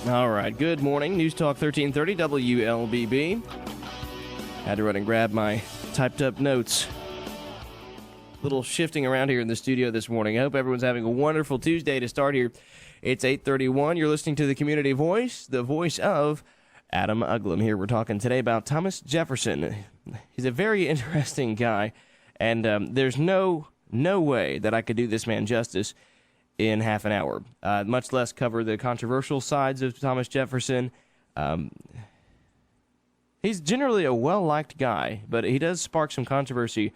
All right, good morning. News Talk 1330 WLBB. Had to run and grab my typed up notes. Little shifting around here in the studio this morning. I hope everyone's having a wonderful Tuesday to start here. It's 8:31. You're listening to the Community Voice, the voice of Adam Uglum. Here we're talking today about Thomas Jefferson. He's a very interesting guy, and there's no way that I could do this man justice in half an hour, much less cover the controversial sides of Thomas Jefferson. He's generally a well-liked guy, but he does spark some controversy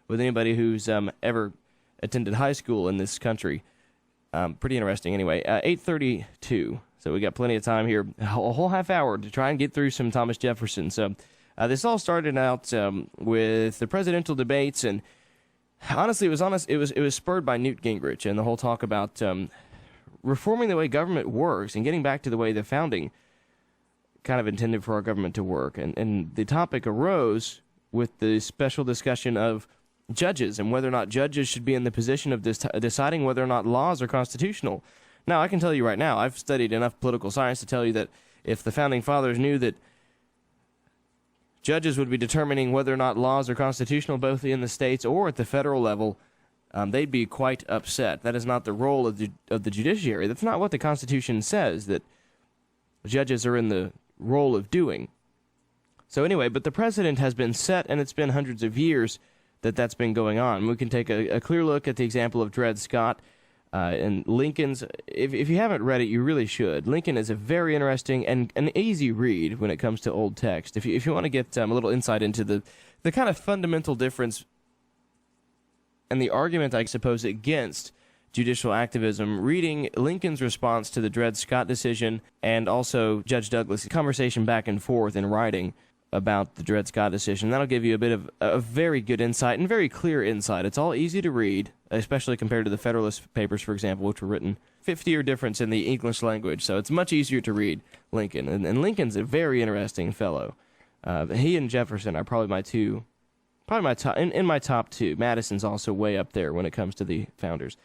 with anybody who's ever attended high school in this country. Pretty interesting. Anyway, 8:32, so we got plenty of time here, a whole half hour to try and get through some Thomas Jefferson. So this all started out with the presidential debates, and honestly, it was spurred by Newt Gingrich and the whole talk about reforming the way government works and getting back to the way the founding kind of intended for our government to work. And the topic arose with the special discussion of judges and whether or not judges should be in the position of deciding whether or not laws are constitutional. Now, I can tell you right now, I've studied enough political science to tell you that if the founding fathers knew that judges would be determining whether or not laws are constitutional both in the states or at the federal level, they'd be quite upset. That is not the role of the judiciary. That's not what the Constitution says that judges are in the role of doing. So anyway, but the precedent has been set, and it's been hundreds of years that's been going on. We can take a clear look at the example of Dred Scott and Lincoln's. If you haven't read it, you really should. Lincoln is a very interesting and an easy read when it comes to old text. If you want to get a little insight into the kind of fundamental difference and the argument, I suppose, against judicial activism, reading Lincoln's response to the Dred Scott decision and also Judge Douglas' conversation back and forth in writing about the Dred Scott decision, that'll give you a bit of a very good insight and very clear insight. It's all easy to read, especially compared to the Federalist Papers, for example, which were written 50-year difference in the English language, so it's much easier to read Lincoln. And Lincoln's a very interesting fellow. He and Jefferson are probably my top, in my top two. Madison's also way up there when it comes to the founders.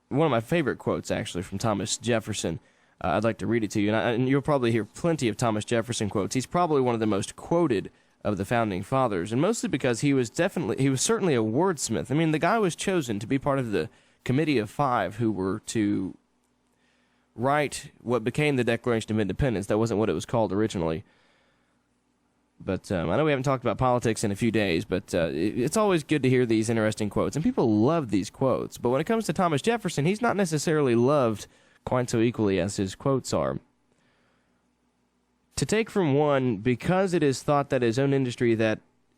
One of my favorite quotes, actually, from Thomas Jefferson. I'd like to read it to you, and you'll probably hear plenty of Thomas Jefferson quotes. He's probably one of the most quoted of the founding fathers, and mostly because he was certainly a wordsmith. I mean, the guy was chosen to be part of the committee of five who were to write what became the Declaration of Independence. That wasn't what it was called originally. But I know we haven't talked about politics in a few days, but it's always good to hear these interesting quotes, and people love these quotes. But when it comes to Thomas Jefferson, he's not necessarily loved quite so equally as his quotes are. To take from one, because it is thought that his own industry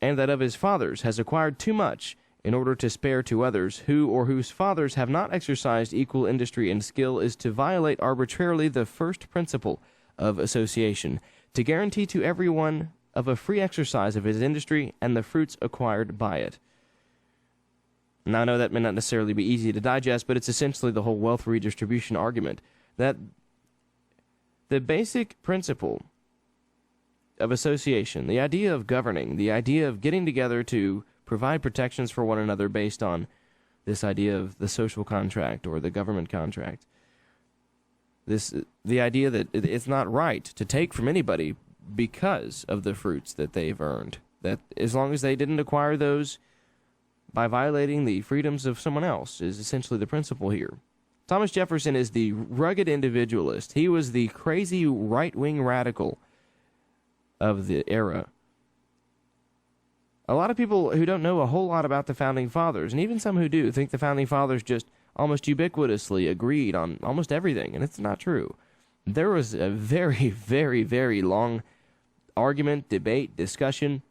and that of his fathers has acquired too much in order to spare to others, who or whose fathers have not exercised equal industry and skill, is to violate arbitrarily the first principle of association, to guarantee to everyone of a free exercise of his industry and the fruits acquired by it. Now, I know that may not necessarily be easy to digest, but it's essentially the whole wealth redistribution argument, that the basic principle of association, the idea of governing, the idea of getting together to provide protections for one another based on this idea of the social contract or the government contract, the idea that it's not right to take from anybody because of the fruits that they've earned, that as long as they didn't acquire those by violating the freedoms of someone else, is essentially the principle here. Thomas Jefferson is the rugged individualist. He was the crazy right-wing radical of the era. A lot of people who don't know a whole lot about the Founding Fathers, and even some who do, think the Founding Fathers just almost ubiquitously agreed on almost everything, and it's not true. There was a very, very, very long argument, debate, discussion.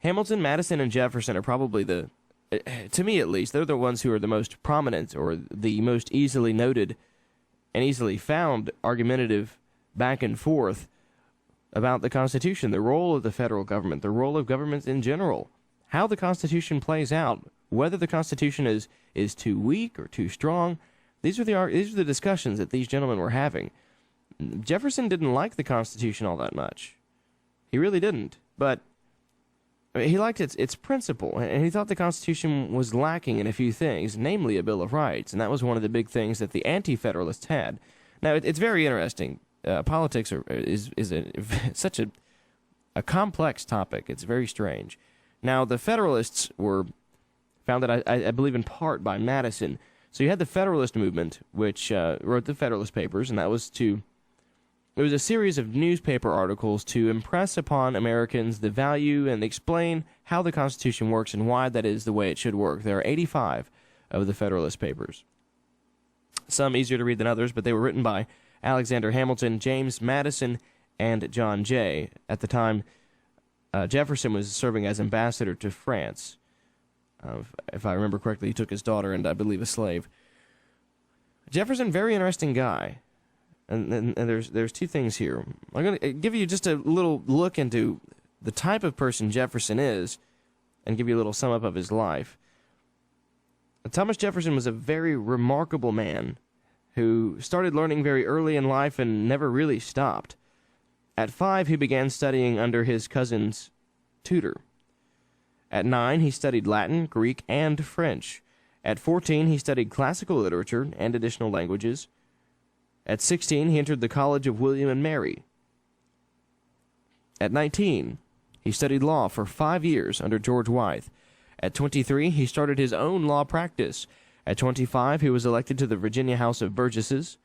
Hamilton, Madison, and Jefferson are probably to me at least, they're the ones who are the most prominent or the most easily noted and easily found argumentative back and forth about the Constitution, the role of the federal government, the role of governments in general, how the Constitution plays out, whether the Constitution is too weak or too strong. These are the discussions that these gentlemen were having. Jefferson didn't like the Constitution all that much. He really didn't, but he liked its principle, and he thought the Constitution was lacking in a few things, namely a Bill of Rights, and that was one of the big things that the Anti-Federalists had. Now, it's very interesting. politics is such a complex topic. It's very strange. Now, the Federalists were founded, I believe, in part by Madison. So you had the Federalist movement, which wrote the Federalist Papers, and it was a series of newspaper articles to impress upon Americans the value and explain how the Constitution works and why that is the way it should work. There are 85 of the Federalist Papers. Some easier to read than others, but they were written by Alexander Hamilton, James Madison, and John Jay. At the time, Jefferson was serving as ambassador to France. If I remember correctly, he took his daughter and, I believe, a slave. Jefferson, very interesting guy. And there's two things here. I'm going to give you just a little look into the type of person Jefferson is and give you a little sum up of his life. Thomas Jefferson was a very remarkable man who started learning very early in life and never really stopped. At 5, he began studying under his cousin's tutor. At 9, he studied Latin, Greek, and French. At 14, he studied classical literature and additional languages. At 16, he entered the College of William and Mary. At 19, he studied law for 5 years under George Wythe. At 23, he started his own law practice. At 25, he was elected to the Virginia House of Burgesses.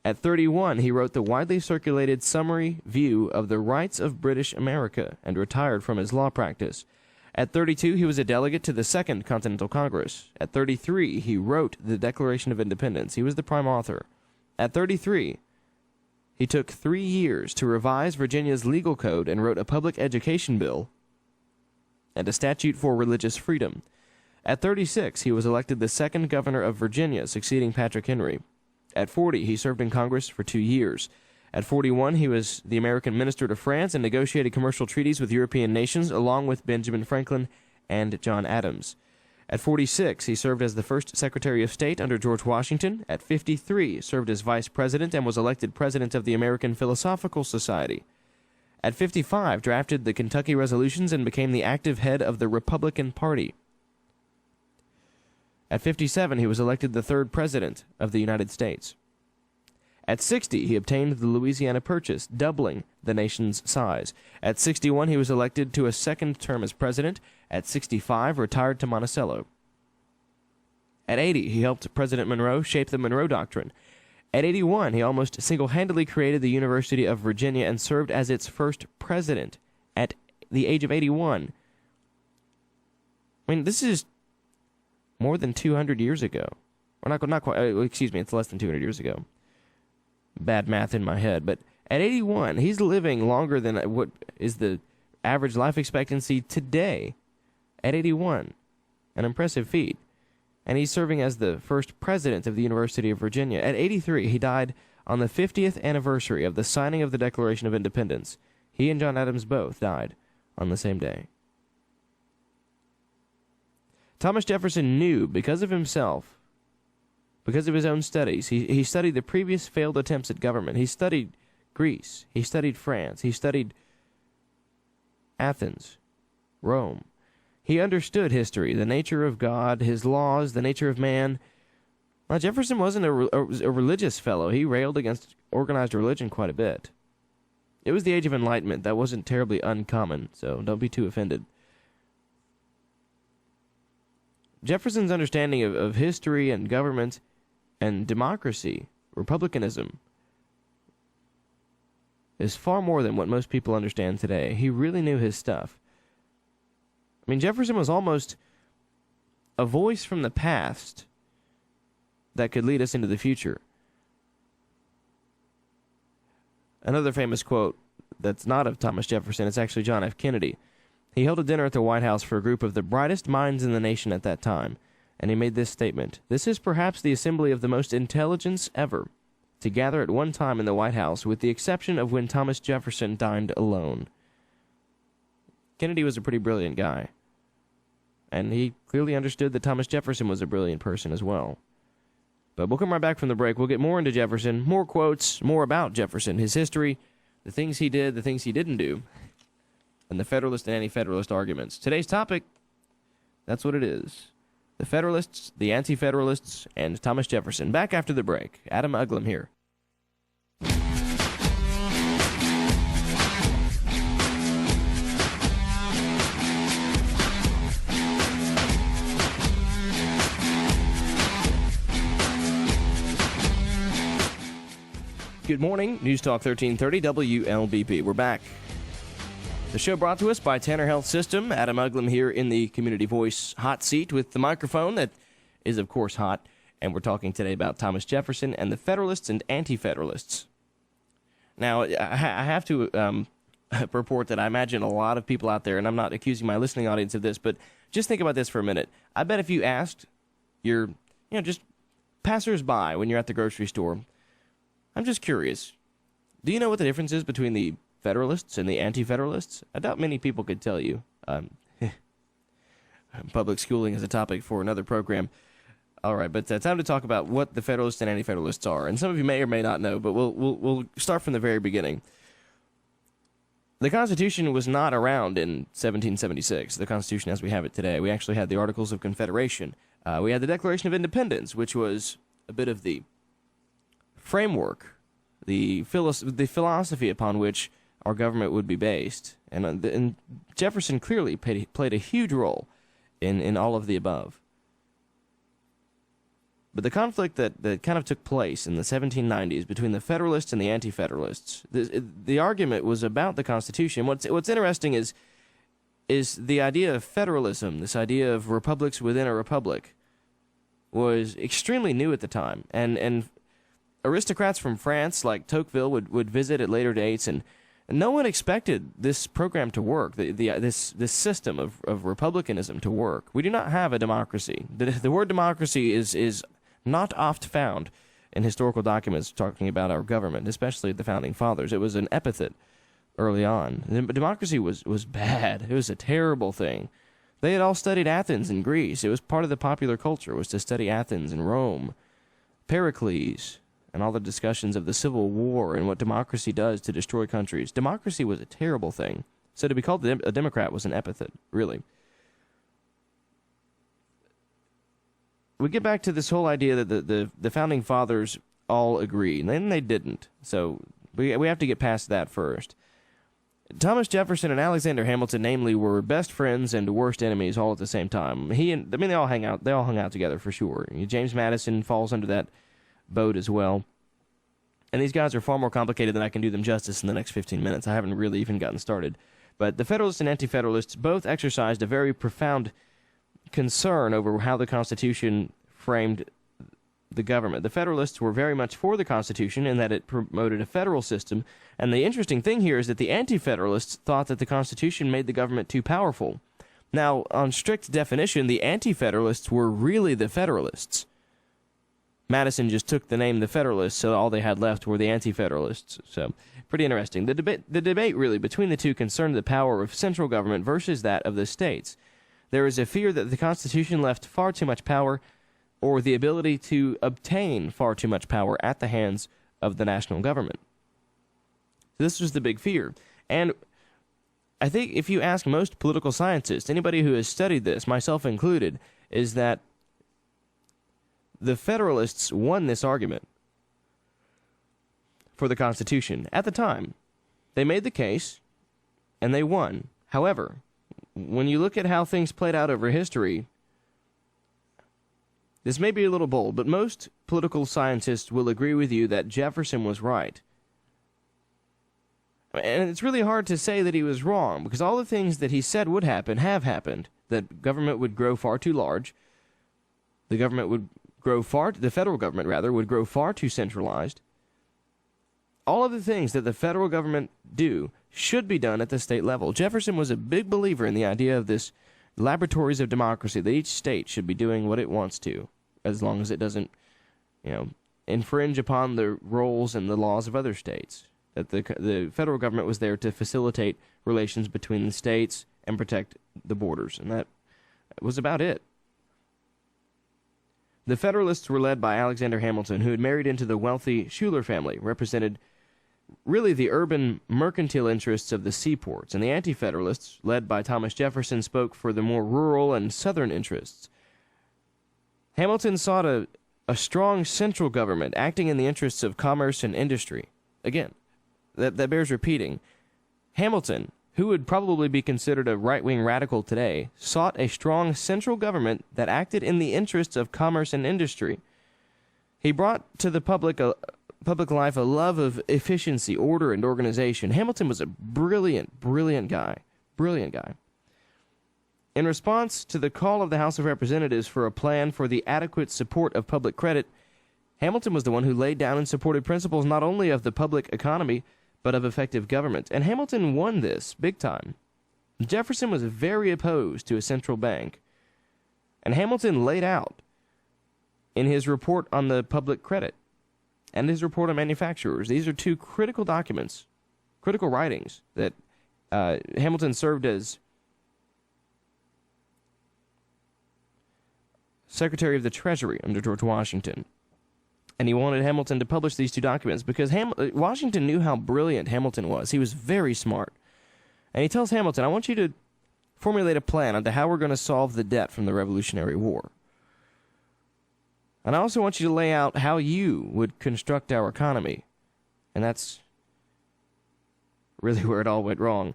At 31, he wrote the widely circulated Summary View of the Rights of British America and retired from his law practice. At 32, he was a delegate to the Second Continental Congress. At 33, he wrote the Declaration of Independence. He was the prime author. At 33, he took 3 years to revise Virginia's legal code and wrote a public education bill and a statute for religious freedom. At 36, he was elected the second governor of Virginia, succeeding Patrick Henry. At 40, he served in Congress for 2 years. At 41, he was the American minister to France and negotiated commercial treaties with European nations, along with Benjamin Franklin and John Adams. At 46, he served as the first Secretary of State under George Washington. At 53, served as vice president and was elected president of the American Philosophical Society. At 55, drafted the Kentucky Resolutions and became the active head of the Republican Party. At 57, he was elected the third president of the United States. At 60, he obtained the Louisiana Purchase, doubling the nation's size. At 61, he was elected to a second term as president. At 65, retired to Monticello. At 80, he helped President Monroe shape the Monroe Doctrine. At 81, he almost single-handedly created the University of Virginia and served as its first president at the age of 81. I mean, this is more than 200 years ago. Or not quite, excuse me, it's less than 200 years ago. Bad math in my head. But at 81, he's living longer than what is the average life expectancy today. At 81. An impressive feat. And he's serving as the first president of the University of Virginia. At 83, he died on the 50th anniversary of the signing of the Declaration of Independence. He and John Adams both died on the same day. Thomas Jefferson knew, because of himself, because of his own studies, he studied the previous failed attempts at government. He studied Greece. He studied France. He studied Athens, Rome. He understood history, the nature of God, his laws, the nature of man. Now, Jefferson wasn't a religious fellow. He railed against organized religion quite a bit. It was the Age of Enlightenment. That wasn't terribly uncommon, so don't be too offended. Jefferson's understanding of history and government and democracy, republicanism, is far more than what most people understand today. He really knew his stuff. I mean, Jefferson was almost a voice from the past that could lead us into the future. Another famous quote that's not of Thomas Jefferson, it's actually John F. Kennedy. He held a dinner at the White House for a group of the brightest minds in the nation at that time, and he made this statement: "This is perhaps the assembly of the most intelligence ever to gather at one time in the White House, with the exception of when Thomas Jefferson dined alone." Kennedy was a pretty brilliant guy, and he clearly understood that Thomas Jefferson was a brilliant person as well. But we'll come right back from the break. We'll get more into Jefferson, more quotes, more about Jefferson, his history, the things he did, the things he didn't do, and the Federalist and Anti-Federalist arguments. Today's topic, that's what it is. The Federalists, the Anti-Federalists, and Thomas Jefferson. Back after the break. Adam Uglum here. Good morning. News Talk 1330 WLBP. We're back. The show brought to us by Tanner Health System. Adam Uglum here in the Community Voice hot seat with the microphone that is, of course, hot. And we're talking today about Thomas Jefferson and the Federalists and Anti-Federalists. Now, I have to report that I imagine a lot of people out there, and I'm not accusing my listening audience of this, but just think about this for a minute. I bet if you asked your, just passers-by when you're at the grocery store, I'm just curious, do you know what the difference is between the Federalists and the Anti-Federalists? I doubt many people could tell you. Public schooling is a topic for another program. All right, but time to talk about what the Federalists and Anti-Federalists are. And some of you may or may not know, but we'll start from the very beginning. The Constitution was not around in 1776, the Constitution as we have it today. We actually had the Articles of Confederation. We had the Declaration of Independence, which was a bit of the framework, the philosophy upon which our government would be based. And Jefferson clearly played a huge role in all of the above. But the conflict that kind of took place in the 1790s between the Federalists and the Anti-Federalists, the argument was about the Constitution. What's interesting is the idea of federalism, this idea of republics within a republic, was extremely new at the time. And aristocrats from France, like Tocqueville, would visit at later dates, and no one expected this program to work, this system of republicanism to work. We do not have a democracy. The word democracy is not oft found in historical documents talking about our government, especially the Founding Fathers. It was an epithet early on. Democracy was bad. It was a terrible thing. They had all studied Athens and Greece. It was part of the popular culture, was to study Athens and Rome, Pericles, and all the discussions of the Civil War and what democracy does to destroy countries. Democracy was a terrible thing. So to be called a Democrat was an epithet, really. We get back to this whole idea that the Founding Fathers all agreed, and then they didn't. So we have to get past that first. Thomas Jefferson and Alexander Hamilton, namely, were best friends and worst enemies all at the same time. They all hung out together for sure. James Madison falls under that boat as well. And these guys are far more complicated than I can do them justice in the next 15 minutes. I haven't really even gotten started. But the Federalists and Anti-Federalists both exercised a very profound concern over how the Constitution framed the government. The Federalists were very much for the Constitution in that it promoted a federal system. And the interesting thing here is that the Anti-Federalists thought that the Constitution made the government too powerful. Now, on strict definition, the Anti-Federalists were really the Federalists. Madison just took the name the Federalists, so all they had left were the Anti-Federalists. So, pretty interesting. The debate really between the two concerned the power of central government versus that of the states. There is a fear that the Constitution left far too much power, or the ability to obtain far too much power at the hands of the national government. This was the big fear. And I think if you ask most political scientists, anybody who has studied this, myself included, is that the Federalists won this argument for the Constitution. At the time, they made the case, and they won. However, when you look at how things played out over history, this may be a little bold, but most political scientists will agree with you that Jefferson was right. And it's really hard to say that he was wrong, because all the things that he said would happen have happened. That government would grow far too large. The federal government, would grow far too centralized. All of the things that the federal government do should be done at the state level. Jefferson was a big believer in the idea of this laboratories of democracy, that each state should be doing what it wants to, as long as it doesn't, infringe upon the roles and the laws of other states. That the federal government was there to facilitate relations between the states and protect the borders, and that was about it. The Federalists were led by Alexander Hamilton, who had married into the wealthy Schuyler family, represented really the urban mercantile interests of the seaports, and the Anti-Federalists, led by Thomas Jefferson, spoke for the more rural and southern interests. Hamilton sought a strong central government acting in the interests of commerce and industry. Again, that bears repeating. Hamilton, who would probably be considered a right-wing radical today, sought a strong central government that acted in the interests of commerce and industry. He brought to the public public life a love of efficiency, order, and organization. Hamilton was a brilliant guy. Brilliant guy. In response to the call of the House of Representatives for a plan for the adequate support of public credit, Hamilton was the one who laid down and supported principles not only of the public economy, but of effective government. And Hamilton won this big time. Jefferson was very opposed to a central bank. And Hamilton laid out in his report on the public credit and his report on manufacturers. These are two critical documents, critical writings that Hamilton served as Secretary of the Treasury under George Washington. And he wanted Hamilton to publish these two documents because Washington knew how brilliant Hamilton was. He was very smart. And he tells Hamilton, I want you to formulate a plan on how we're going to solve the debt from the Revolutionary War. And I also want you to lay out how you would construct our economy. And that's really where it all went wrong.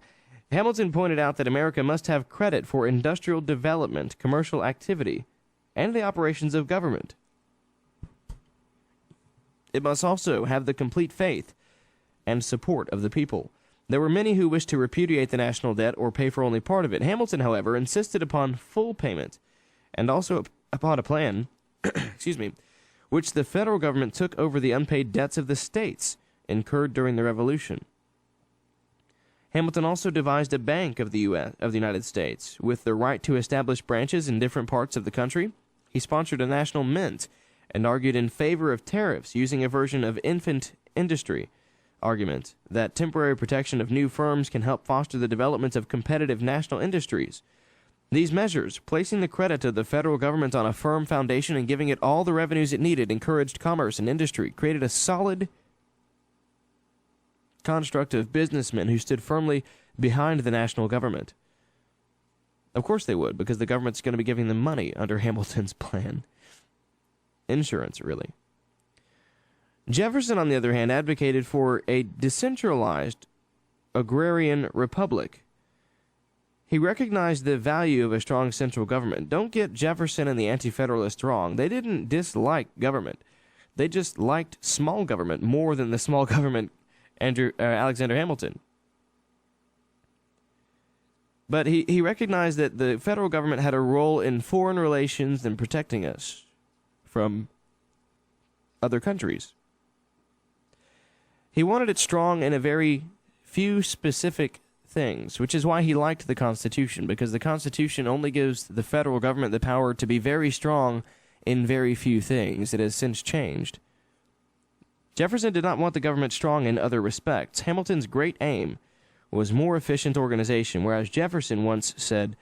Hamilton pointed out that America must have credit for industrial development, commercial activity, and the operations of government. It must also have the complete faith and support of the people. There were many who wished to repudiate the national debt or pay for only part of it. Hamilton, however, insisted upon full payment and also upon a plan which the federal government took over the unpaid debts of the states incurred during the Revolution. Hamilton also devised a bank of the United States with the right to establish branches in different parts of the country. He sponsored a national mint and argued in favor of tariffs, using a version of infant industry argument that temporary protection of new firms can help foster the development of competitive national industries. These measures, placing the credit of the federal government on a firm foundation and giving it all the revenues it needed, encouraged commerce and industry, created a solid construct of businessmen who stood firmly behind the national government. Of course they would, because the government's going to be giving them money under Hamilton's plan. Insurance, really. Jefferson, on the other hand, advocated for a decentralized agrarian republic. He recognized the value of a strong central government. Don't get Jefferson and the Anti-Federalists wrong. They didn't dislike government. They just liked small government more than the small government Alexander Hamilton. But he recognized that the federal government had a role in foreign relations and protecting us from other countries. He wanted it strong in a very few specific things, which is why he liked the Constitution, because the Constitution only gives the federal government the power to be very strong in very few things. It has since changed. Jefferson did not want the government strong in other respects. Hamilton's great aim was more efficient organization, whereas Jefferson once said,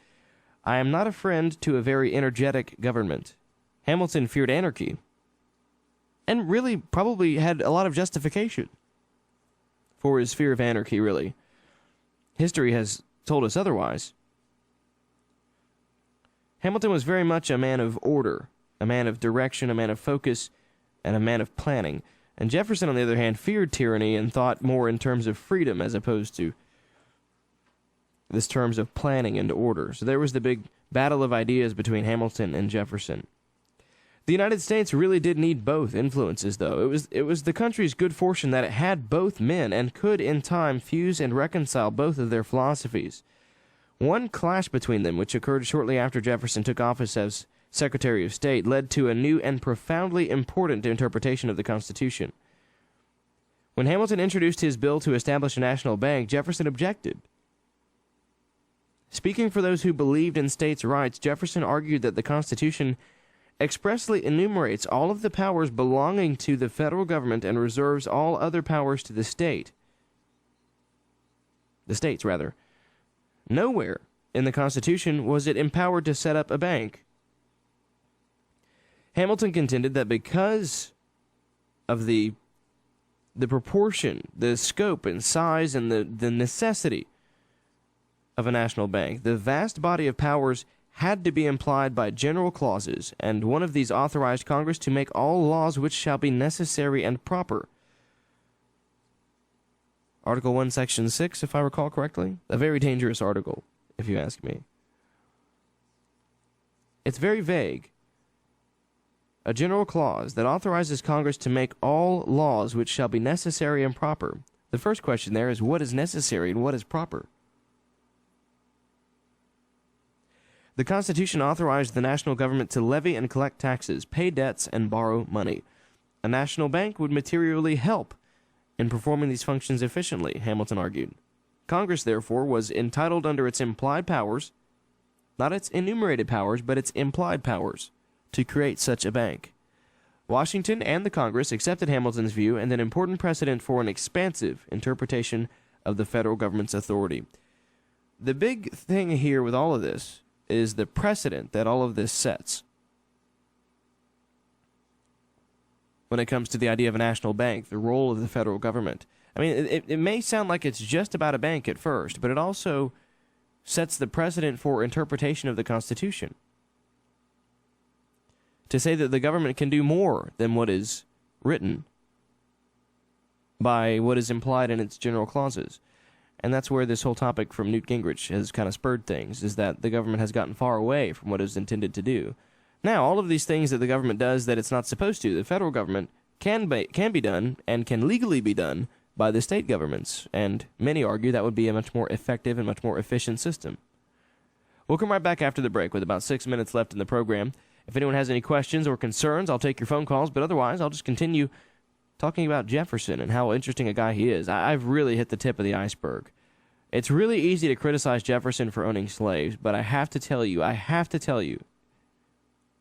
I am not a friend to a very energetic government. Hamilton feared anarchy, and really probably had a lot of justification for his fear of anarchy, really. History has told us otherwise. Hamilton was very much a man of order, a man of direction, a man of focus, and a man of planning. And Jefferson, on the other hand, feared tyranny and thought more in terms of freedom as opposed to this terms of planning and order. So there was the big battle of ideas between Hamilton and Jefferson. The United States really did need both influences, though. It was the country's good fortune that it had both men and could, in time, fuse and reconcile both of their philosophies. One clash between them, which occurred shortly after Jefferson took office as Secretary of State, led to a new and profoundly important interpretation of the Constitution. When Hamilton introduced his bill to establish a national bank, Jefferson objected. Speaking for those who believed in states' rights, Jefferson argued that the Constitution expressly enumerates all of the powers belonging to the federal government and reserves all other powers to the states. Nowhere in the Constitution was it empowered to set up a bank. Hamilton contended that because of the proportion, the scope and size, and the necessity of a national bank, the vast body of powers had to be implied by general clauses, and one of these authorized Congress to make all laws which shall be necessary and proper. Article 1, Section 6, if I recall correctly. A very dangerous article, if you ask me. It's very vague a general clause that authorizes Congress to make all laws which shall be necessary and proper. The first question there is, what is necessary and what is proper? The Constitution authorized the national government to levy and collect taxes, pay debts, and borrow money. A national bank would materially help in performing these functions efficiently, Hamilton argued. Congress, therefore, was entitled under its implied powers, not its enumerated powers, but its implied powers, to create such a bank. Washington and the Congress accepted Hamilton's view and an important precedent for an expansive interpretation of the federal government's authority. The big thing here with all of this is the precedent that all of this sets when it comes to the idea of a national bank, the role of the federal government. I mean, it may sound like it's just about a bank at first, but it also sets the precedent for interpretation of the Constitution. To say that the government can do more than what is written by what is implied in its general clauses. And that's where this whole topic from Newt Gingrich has kind of spurred things, is that the government has gotten far away from what it was intended to do. Now, all of these things that the government does that it's not supposed to, the federal government can be done and can legally be done by the state governments, and many argue that would be a much more effective and much more efficient system. We'll come right back after the break with about 6 minutes left in the program. If anyone has any questions or concerns, I'll take your phone calls, but otherwise I'll just continue talking about Jefferson and how interesting a guy he is. I've really hit the tip of the iceberg. It's really easy to criticize Jefferson for owning slaves, but I have to tell you,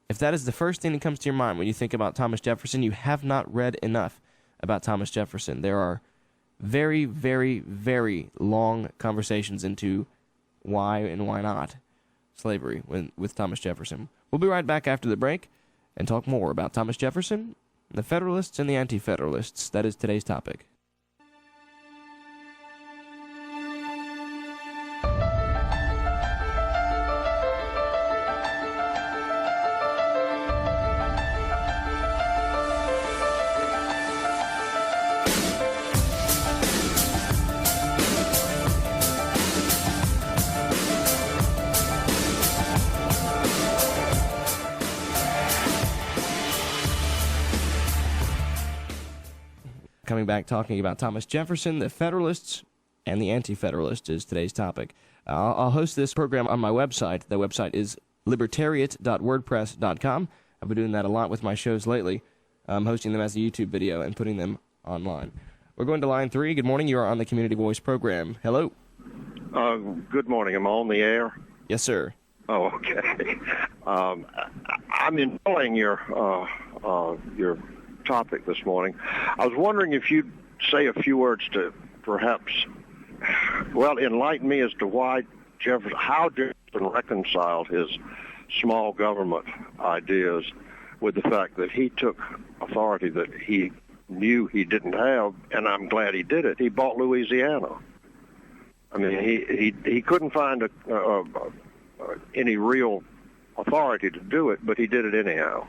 if that is the first thing that comes to your mind when you think about Thomas Jefferson, you have not read enough about Thomas Jefferson. There are very, very, very long conversations into why and why not slavery with Thomas Jefferson. We'll be right back after the break and talk more about Thomas Jefferson, the Federalists and the Anti-Federalists. That is today's topic. Coming back, talking about Thomas Jefferson, the Federalists, and the Anti-Federalists is today's topic. I'll host this program on my website. The website is libertariat.wordpress.com. I've been doing that a lot with my shows lately. I'm hosting them as a YouTube video and putting them online. We're going to line 3. Good morning. You are on the Community Voice program. Hello. Good morning. Am I on the air? Yes, sir. Oh, okay. I'm enjoying your topic this morning. I was wondering if you'd say a few words to perhaps, enlighten me as to how Jefferson reconciled his small government ideas with the fact that he took authority that he knew he didn't have, and I'm glad he did it. He bought Louisiana. I mean, he couldn't find any real authority to do it, but he did it anyhow.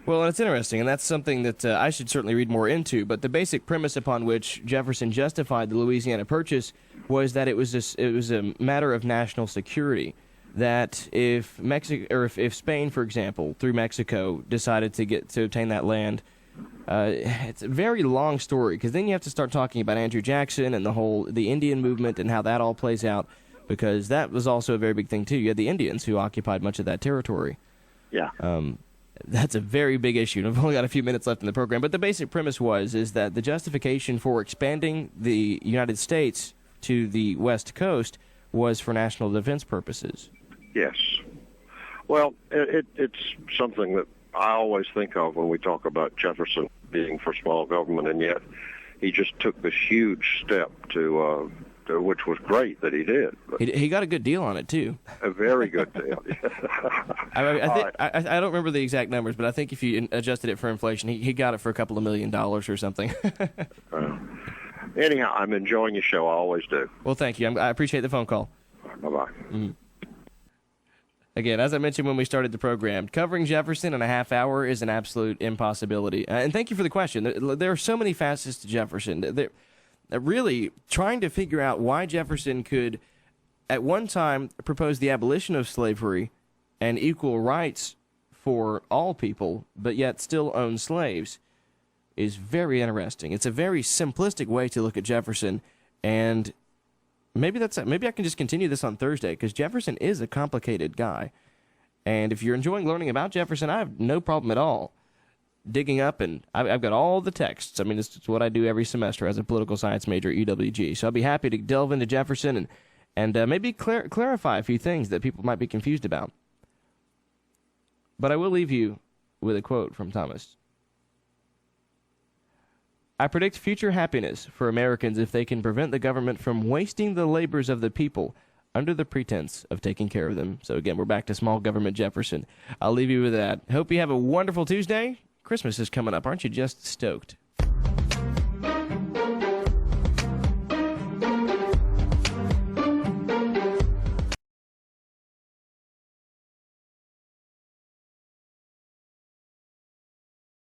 Well, it's interesting, and that's something that I should certainly read more into, but the basic premise upon which Jefferson justified the Louisiana Purchase was that it was a matter of national security, that if Spain, for example, through Mexico, decided to obtain that land, it's a very long story, because then you have to start talking about Andrew Jackson and the Indian movement and how that all plays out, because that was also a very big thing, too. You had the Indians who occupied much of that territory. Yeah. That's a very big issue, and I've only got a few minutes left in the program. But the basic premise is that the justification for expanding the United States to the West Coast was for national defense purposes. Yes. Well, it's something that I always think of when we talk about Jefferson being for small government, and yet he just took this huge step to which was great that he did. He got a good deal on it, too. A very good deal. I don't remember the exact numbers, but I think if you adjusted it for inflation, he got it for a couple of $1 million or something. Anyhow, I'm enjoying your show. I always do. Well, thank you. I appreciate the phone call. Bye-bye. Mm-hmm. Again, as I mentioned when we started the program, covering Jefferson in a half hour is an absolute impossibility. And thank you for the question. There are so many facets to Jefferson. Really trying to figure out why Jefferson could, at one time, propose the abolition of slavery and equal rights for all people, but yet still own slaves, is very interesting. It's a very simplistic way to look at Jefferson, and maybe I can just continue this on Thursday, because Jefferson is a complicated guy. And if you're enjoying learning about Jefferson, I have no problem at all digging up, and I've got all the texts. I mean, it's what I do every semester as a political science major at UWG. So I'll be happy to delve into Jefferson and maybe clarify a few things that people might be confused about. But I will leave you with a quote from Thomas. I predict future happiness for Americans if they can prevent the government from wasting the labors of the people under the pretense of taking care of them. So again, we're back to small government Jefferson. I'll leave you with that. Hope you have a wonderful Tuesday. Christmas is coming up. Aren't you just stoked?